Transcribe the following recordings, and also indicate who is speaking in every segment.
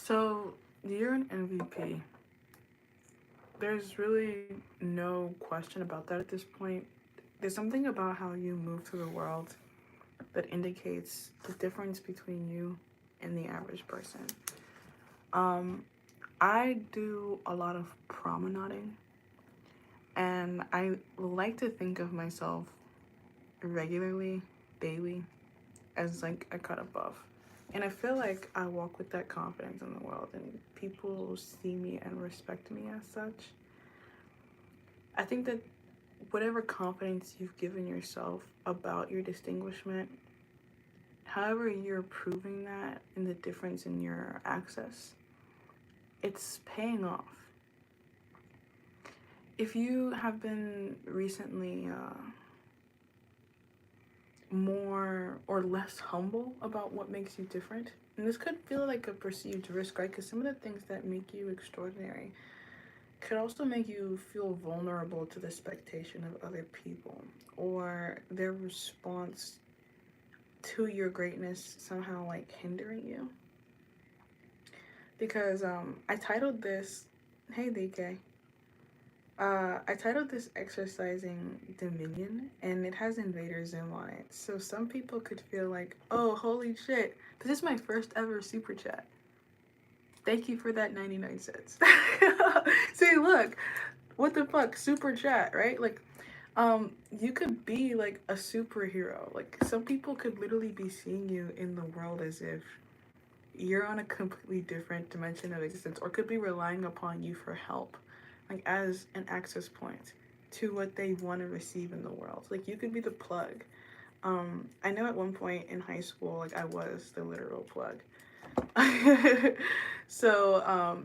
Speaker 1: So you're an MVP. There's really no question about that at this point. There's something about how you move through the world that indicates the difference between you and the average person. Um, I do a lot of promenading, and I like to think of myself regularly, daily, as like a cut above. And I feel like I walk with that confidence in the world, and people see me and respect me as such. I think that whatever confidence you've given yourself about your distinguishment, however you're proving that in the difference in your access, it's paying off. If you have been recently more or less humble about what makes you different, and this could feel like a perceived risk, right? Because some of the things that make you extraordinary could also make you feel vulnerable to the expectation of other people or their response to your greatness somehow like hindering you. Because I titled this, hey DK, I titled this Exercising Dominion, and it has Invader Zim on it. So some people could feel like, oh, holy shit, this is my first ever super chat. Thank you for that 99 cents. See, look, what the fuck, super chat, right? Like, you could be like a superhero. Like, some people could literally be seeing you in the world as if you're on a completely different dimension of existence, or could be relying upon you for help, like as an access point to what they want to receive in the world. Like, you could be the plug. I know at one point in high school, like I was the literal plug. so,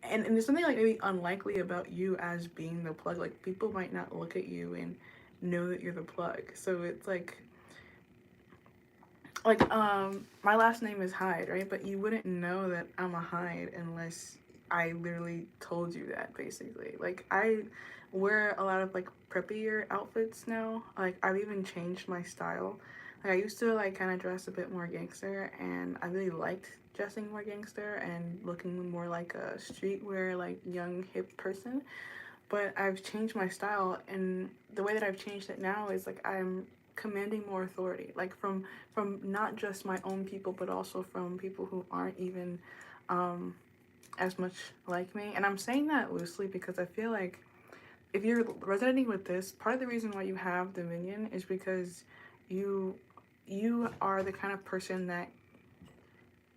Speaker 1: and there's something like maybe unlikely about you as being the plug. Like, people might not look at you and know that you're the plug. So it's my last name is Hyde, right? But you wouldn't know that I'm a Hyde unless I literally told you that, basically. Like, I wear a lot of like preppier outfits now. Like, I've even changed my style. Like, I used to like kind of dress a bit more gangster, and I really liked dressing more gangster and looking more like a streetwear, like young hip person. But I've changed my style, and the way that I've changed it now is like I'm commanding more authority, like from not just my own people, but also from people who aren't even um, as much like me. And I'm saying that loosely because I feel like if you're resonating with this, part of the reason why you have Dominion is because you you are the kind of person that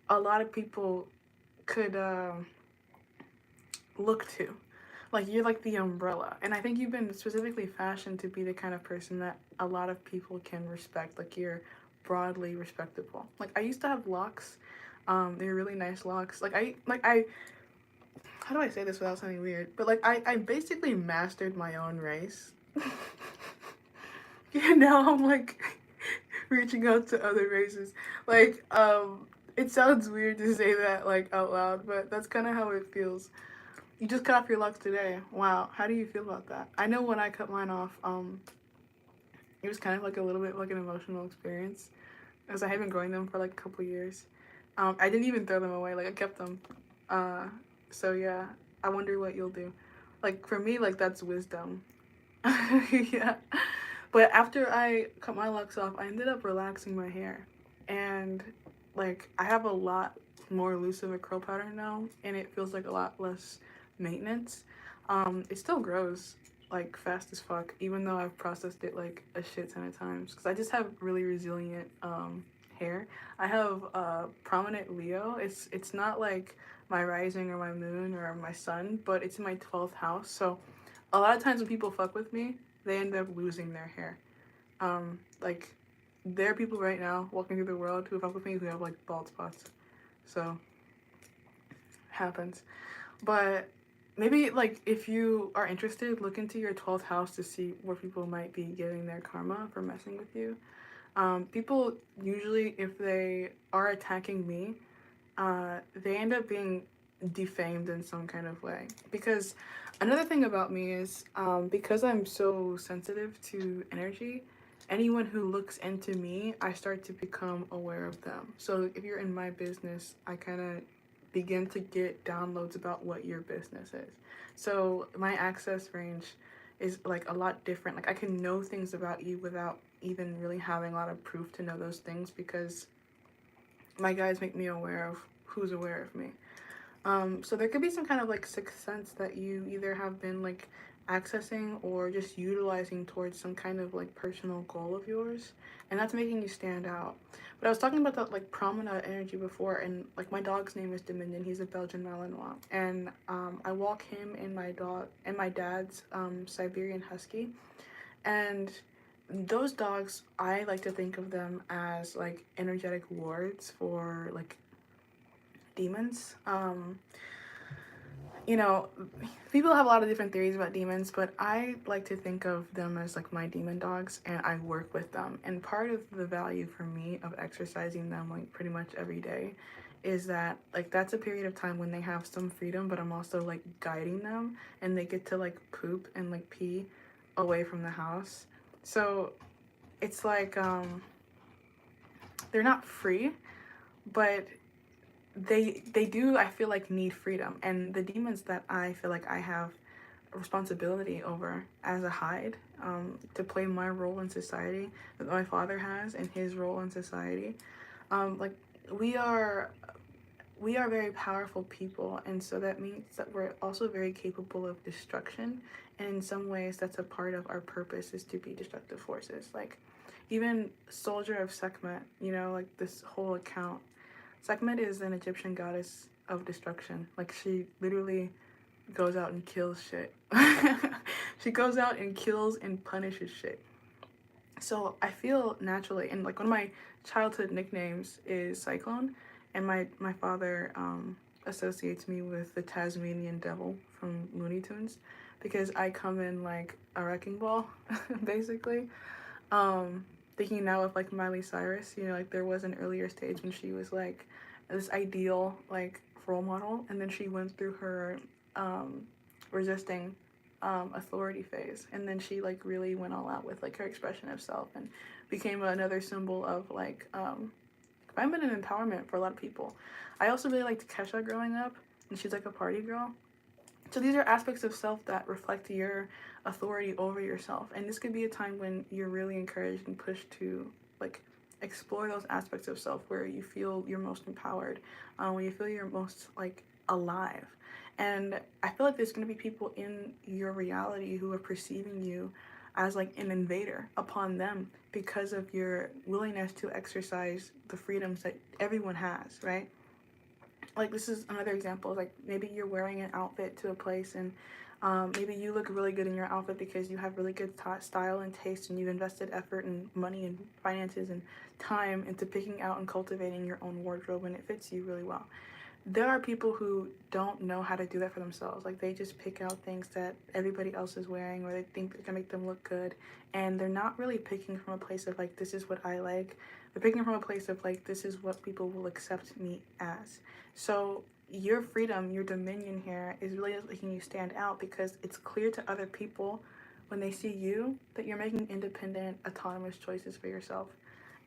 Speaker 1: a lot of people could look to. Like, you're like the umbrella, and I think you've been specifically fashioned to be the kind of person that a lot of people can respect. Like, you're broadly respectable. Like, I used to have locks. They're really nice locks. Like I how do I say this without sounding weird? But like, I basically mastered my own race. Yeah, now I'm like reaching out to other races. Like, it sounds weird to say that like out loud, but that's kind of how it feels. You just cut off your locks today. Wow. How do you feel about that? I know when I cut mine off, it was kind of like a little bit like an emotional experience, as I had been growing them for like a couple years. I didn't even throw them away. Like, I kept them. Uh, so yeah, I wonder what you'll do. Like, for me, like, that's wisdom. Yeah. But after I cut my locks off, I ended up relaxing my hair, and like I have a lot more loose of a curl pattern now, and it feels like a lot less maintenance. It still grows like fast as fuck, even though I've processed it like a shit ton of times. Cause I just have really resilient hair. I have prominent Leo. It's not like my rising or my moon or my sun, but it's in my 12th house. So a lot of times when people fuck with me, they end up losing their hair. Like, there are people right now walking through the world who fuck with me who have like bald spots. So happens. But maybe like if you are interested, look into your 12th house to see where people might be getting their karma for messing with you. People usually, if they are attacking me, they end up being defamed in some kind of way. Because another thing about me is because I'm so sensitive to energy, anyone who looks into me, I start to become aware of them. So if you're in my business, I kind of begin to get downloads about what your business is. So my access range is like a lot different. Like I can know things about you without even really having a lot of proof to know those things, because my guides make me aware of who's aware of me. So there could be some kind of like sixth sense that you either have been like accessing or just utilizing towards some kind of like personal goal of yours, and that's making you stand out. But I was talking about that like promenade energy before, and like my dog's name is Dominion. He's a Belgian Malinois, and I walk him and my dad's Siberian Husky, and those dogs, I like to think of them as like energetic wards for like demons. You know, people have a lot of different theories about demons, but I like to think of them as like my demon dogs, and I work with them. And part of the value for me of exercising them like pretty much every day is that like that's a period of time when they have some freedom, but I'm also like guiding them, and they get to like poop and like pee away from the house. So it's like they're not free, but they do, I feel like, need freedom. And the demons that I feel like I have responsibility over as a hide, to play my role in society that my father has and his role in society, like we are we are very powerful people, and so that means that we're also very capable of destruction. And in some ways that's a part of our purpose, is to be destructive forces. Like even soldier of Sekhmet, you know, like this whole account, Sekhmet is an Egyptian goddess of destruction. Like she literally goes out and kills shit. She goes out and kills and punishes shit. So I feel naturally, and like one of my childhood nicknames is Cyclone, and my father associates me with the Tasmanian Devil from Looney Tunes, because I come in like a wrecking ball, basically. Thinking now of like Miley Cyrus, you know, like there was an earlier stage when she was like this ideal like role model, and then she went through her um, resisting authority phase, and then she like really went all out with like her expression of self and became another symbol of like feminine empowerment for a lot of people. I also really liked Kesha growing up, and she's like a party girl. So these are aspects of self that reflect your authority over yourself. And this could be a time when you're really encouraged and pushed to like explore those aspects of self where you feel you're most empowered, when you feel you're most like alive. And I feel like there's going to be people in your reality who are perceiving you as like an invader upon them because of your willingness to exercise the freedoms that everyone has, right? Like this is another example. Like maybe you're wearing an outfit to a place, and maybe you look really good in your outfit because you have really good style and taste, and you've invested effort and money and finances and time into picking out and cultivating your own wardrobe, and it fits you really well. There are people who don't know how to do that for themselves. Like they just pick out things that everybody else is wearing, or they think they can make them look good, and they're not really picking from a place of like, this is what I like. They're picking from a place of like, this is what people will accept me as. So your freedom, your dominion here is really making you stand out, because it's clear to other people when they see you that you're making independent, autonomous choices for yourself,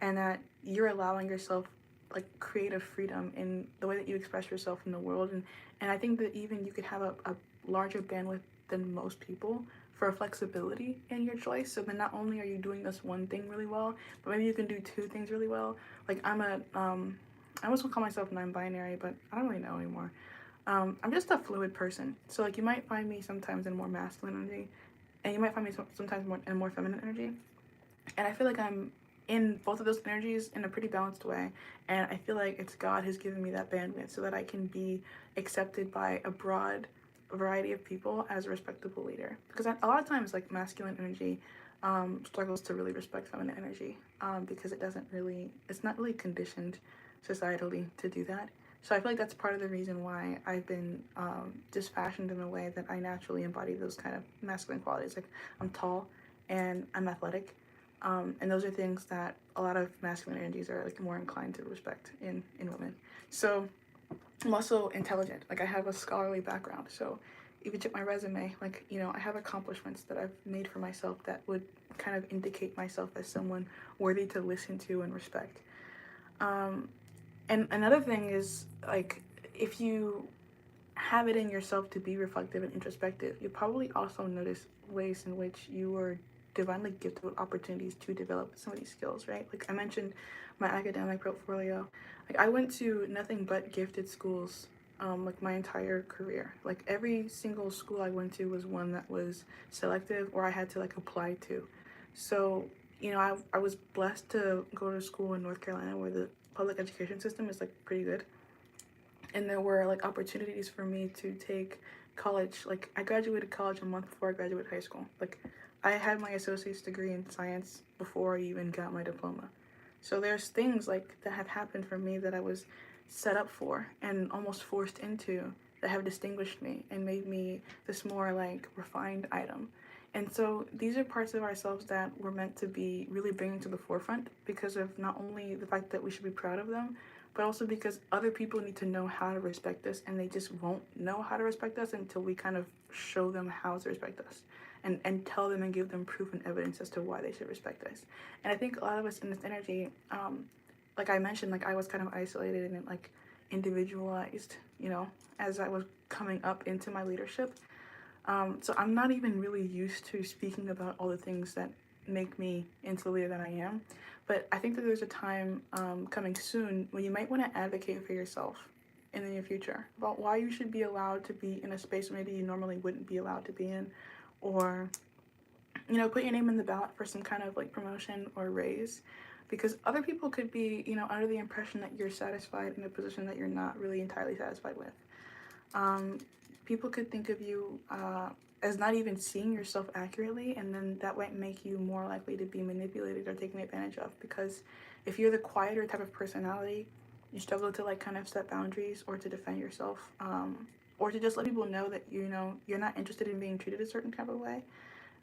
Speaker 1: and that you're allowing yourself like creative freedom in the way that you express yourself in the world. And I think that even you could have a larger bandwidth than most people for flexibility in your choice. So then not only are you doing this one thing really well, but maybe you can do two things really well. Like I always call myself non-binary, but I don't really know anymore. I'm just a fluid person. So like you might find me sometimes in more masculine energy, and you might find me sometimes more in more feminine energy. And I feel like I'm in both of those energies in a pretty balanced way. And I feel like it's God who's given me that bandwidth so that I can be accepted by a broad variety of people as a respectable leader. Because a lot of times, like masculine energy struggles to really respect feminine energy, because it's not really conditioned societally to do that. So I feel like that's part of the reason why I've been just fashioned in a way that I naturally embody those kind of masculine qualities. Like I'm tall and I'm athletic, and those are things that a lot of masculine energies are like more inclined to respect in women. So I'm also intelligent. Like I have a scholarly background. So if you check my resume, like, you know, I have accomplishments that I've made for myself that would kind of indicate myself as someone worthy to listen to and respect. And another thing is like if you have it in yourself to be reflective and introspective, you probably also notice ways in which you are divinely gifted with opportunities to develop some of these skills, right? Like I mentioned, my academic portfolio. Like I went to nothing but gifted schools, like my entire career. Like every single school I went to was one that was selective or I had to like apply to. So, I was blessed to go to school in North Carolina where the public education system is like pretty good, and there were like opportunities for me to take college. Like I graduated college a month before I graduated high school. Like I had my associate's degree in science before I even got my diploma. So there's things like that have happened for me that I was set up for and almost forced into, that have distinguished me and made me this more like refined item. And so these are parts of ourselves that we're meant to be really bringing to the forefront, because of not only the fact that we should be proud of them, but also because other people need to know how to respect us, and they just won't know how to respect us until we kind of show them how to respect us, and tell them and give them proof and evidence as to why they should respect us. And I think a lot of us in this energy, like I mentioned, like I was kind of isolated and like individualized, as I was coming up into my leadership. So I'm not even really used to speaking about all the things that make me into the leader that I am. But I think that there's a time coming soon when you might want to advocate for yourself in the near future about why you should be allowed to be in a space maybe you normally wouldn't be allowed to be in, or put your name in the ballot for some kind of like promotion or raise, because other people could be, under the impression that you're satisfied in a position that you're not really entirely satisfied with. Um, People could think of you as not even seeing yourself accurately, and then that might make you more likely to be manipulated or taken advantage of. Because if you're the quieter type of personality, you struggle to like kind of set boundaries or to defend yourself, or to just let people know that you're not interested in being treated a certain type of way.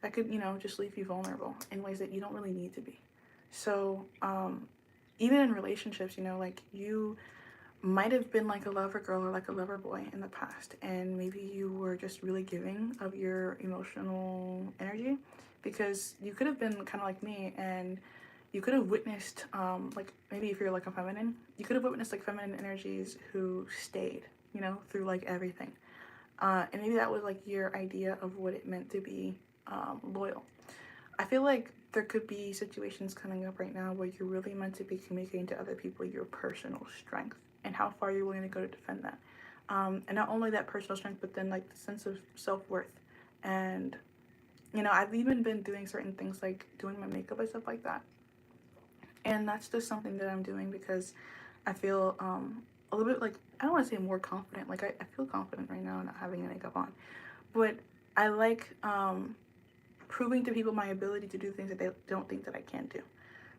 Speaker 1: That could just leave you vulnerable in ways that you don't really need to be. So even in relationships, like you might have been like a lover girl or like a lover boy in the past, and maybe you were just really giving of your emotional energy, because you could have been kind of like me, and you could have witnessed like maybe if you're like a feminine, you could have witnessed like feminine energies who stayed through like everything, and maybe that was like your idea of what it meant to be loyal. I feel like there could be situations coming up right now where you're really meant to be communicating to other people your personal strength and how far you're willing to go to defend that. And not only that personal strength, but then like the sense of self-worth. And, I've even been doing certain things like doing my makeup and stuff like that. And that's just something that I'm doing because I feel a little bit like, I don't want to say more confident. Like, I feel confident right now not having makeup on. But I like proving to people my ability to do things that they don't think that I can do.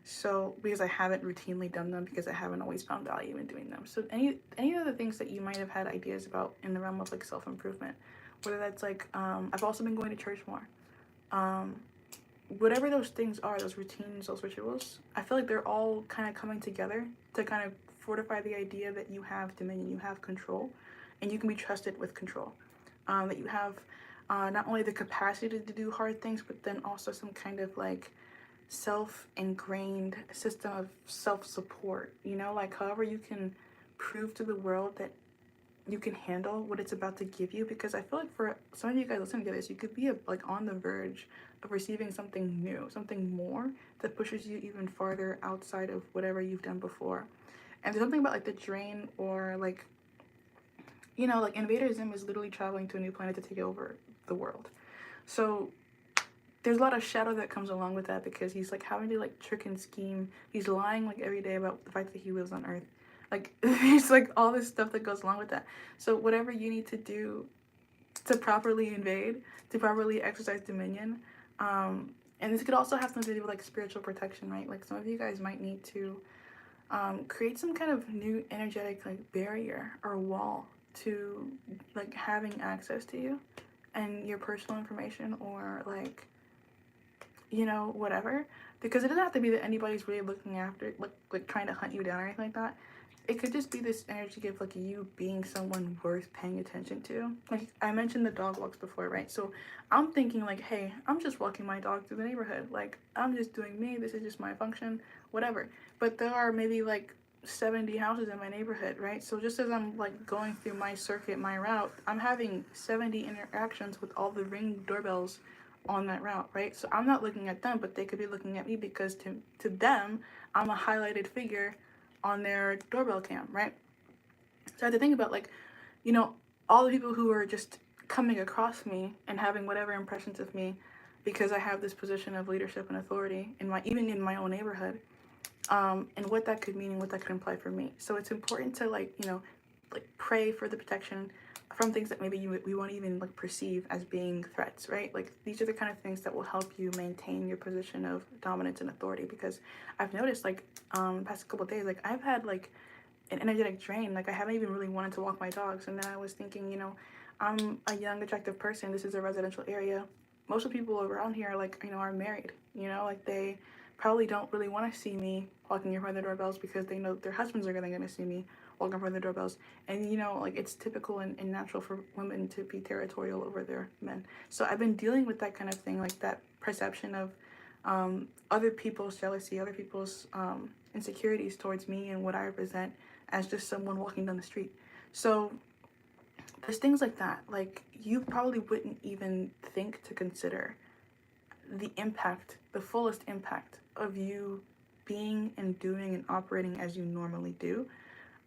Speaker 1: So because I haven't routinely done them, because I haven't always found value in doing them. So any of the things that you might have had ideas about in the realm of like self-improvement, whether that's like I've also been going to church more. Um, Whatever those things are, those routines, those rituals, I feel like they're all kind of coming together to kind of fortify the idea that you have dominion, you have control, and you can be trusted with control. That you have not only the capacity to do hard things, but then also some kind of like self-ingrained system of self-support, like however you can prove to the world that you can handle what it's about to give you. Because I feel like for some of you guys listening to this, you could be like on the verge of receiving something new, something more that pushes you even farther outside of whatever you've done before. And there's something about like the drain, or like like Invader Zim is literally traveling to a new planet to take over the world. So there's a lot of shadow that comes along with that, because he's like having to like trick and scheme. He's lying like every day about the fact that he lives on Earth. Like there's like all this stuff that goes along with that. So whatever you need to do to properly invade, to properly exercise dominion, and this could also have something to do with like spiritual protection, right? Like some of you guys might need to create some kind of new energetic like barrier or wall to like having access to you and your personal information, or like whatever. Because it doesn't have to be that anybody's really looking after, like trying to hunt you down or anything like that. It could just be this energy of like you being someone worth paying attention to. Like I mentioned the dog walks before, right? So I'm thinking like, hey, I'm just walking my dog through the neighborhood. Like I'm just doing me. This is just my function, whatever. But there are maybe like 70 houses in my neighborhood, right? So just as I'm like going through my circuit, my route, I'm having 70 interactions with all the ring doorbells on that route, right? So I'm not looking at them, but they could be looking at me because to them, I'm a highlighted figure on their doorbell cam, right? So I had to think about like, you know, all the people who are just coming across me and having whatever impressions of me because I have this position of leadership and authority in my even in my own neighborhood, and what that could mean and what that could imply for me. So it's important to like, like pray for the protection from things that maybe we won't even like perceive as being threats, right? Like these are the kind of things that will help you maintain your position of dominance and authority. Because I've noticed like the past couple of days, like I've had like an energetic drain. Like I haven't even really wanted to walk my dogs, and then I was thinking, I'm a young, attractive person. This is a residential area. Most of the people around here, like, are married. Like they probably don't really want to see me walking in front of their doorbells because they know their husbands are going to see me walking in front of their doorbells. And, like it's typical and natural for women to be territorial over their men. So I've been dealing with that kind of thing, like that perception of other people's jealousy, other people's insecurities towards me and what I represent as just someone walking down the street. So there's things like that. Like you probably wouldn't even think to consider the impact, the fullest impact of you being and doing and operating as you normally do.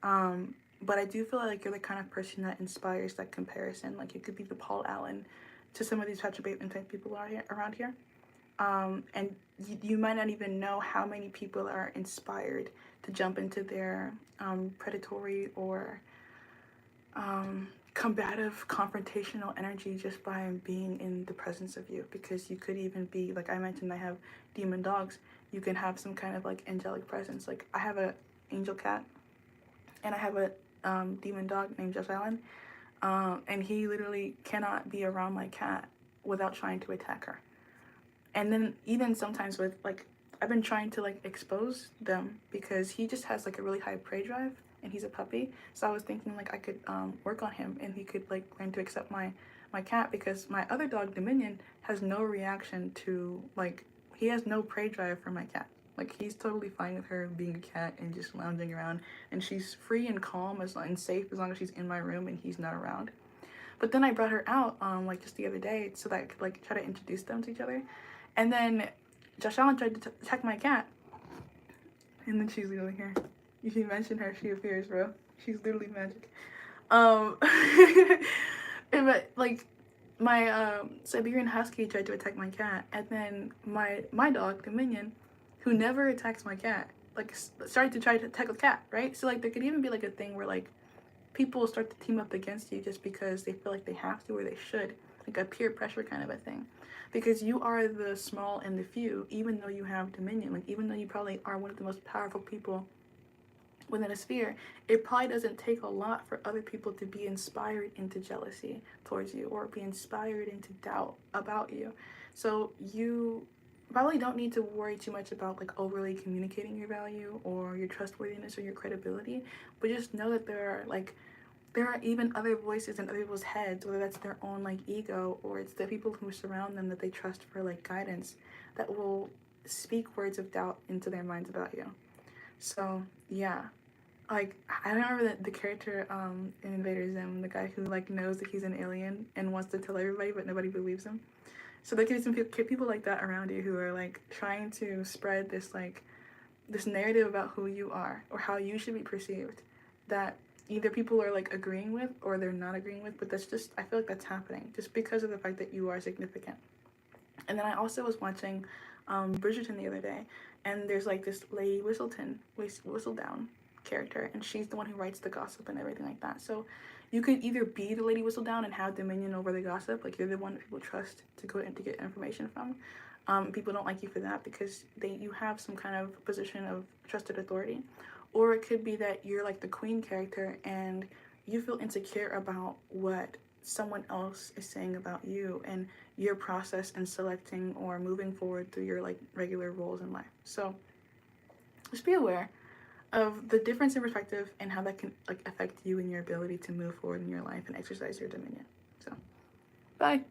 Speaker 1: But I do feel like you're the kind of person that inspires that comparison. Like you could be the Paul Allen to some of these Patrick Bateman type people around here. And you might not even know how many people are inspired to jump into their predatory or combative, confrontational energy just by being in the presence of you. Because you could even be, like I mentioned, I have demon dogs. You can have some kind of like angelic presence. Like I have a angel cat, and I have a demon dog named Josh Allen, and he literally cannot be around my cat without trying to attack her. And then even sometimes with like, I've been trying to like expose them because he just has like a really high prey drive and he's a puppy. So I was thinking like I could work on him and he could like learn to accept my cat, because my other dog Dominion has no reaction to like, he has no prey drive for my cat. Like he's totally fine with her being a cat and just lounging around, and she's free and calm and safe as long as she's in my room and he's not around. But then I brought her out like just the other day so that I could like try to introduce them to each other. And then Josh Allen tried to attack my cat. And then she's literally here. If you mention her, she appears, bro. She's literally magic. But like my Siberian Husky tried to attack my cat, and then my dog Dominion, who never attacks my cat, like started to try to attack the cat, right? So like there could even be like a thing where like people start to team up against you just because they feel like they have to or they should, like a peer pressure kind of a thing. Because you are the small and the few, even though you have dominion, like even though you probably are one of the most powerful people within a sphere, it probably doesn't take a lot for other people to be inspired into jealousy towards you or be inspired into doubt about you. So you probably don't need to worry too much about like overly communicating your value or your trustworthiness or your credibility, but just know that there are even other voices in other people's heads, whether that's their own like ego or it's the people who surround them that they trust for like guidance, that will speak words of doubt into their minds about you. So yeah, like I remember the character in Invader Zim, the guy who like knows that he's an alien and wants to tell everybody but nobody believes him. So there could be some people like that around you who are like trying to spread this like this narrative about who you are or how you should be perceived, that either people are like agreeing with or they're not agreeing with, but that's just, I feel like that's happening just because of the fact that you are significant. And then I also was watching Bridgerton the other day, and there's like this Lady Whistledown character, and she's the one who writes the gossip and everything like that. So you could either be the Lady Whistledown and have dominion over the gossip, like you're the one that people trust to go in to get information from. People don't like you for that because you have some kind of position of trusted authority. Or it could be that you're like the queen character and you feel insecure about what someone else is saying about you and your process in selecting or moving forward through your like regular roles in life. So just be aware of the difference in perspective and how that can like affect you and your ability to move forward in your life and exercise your dominion. So bye.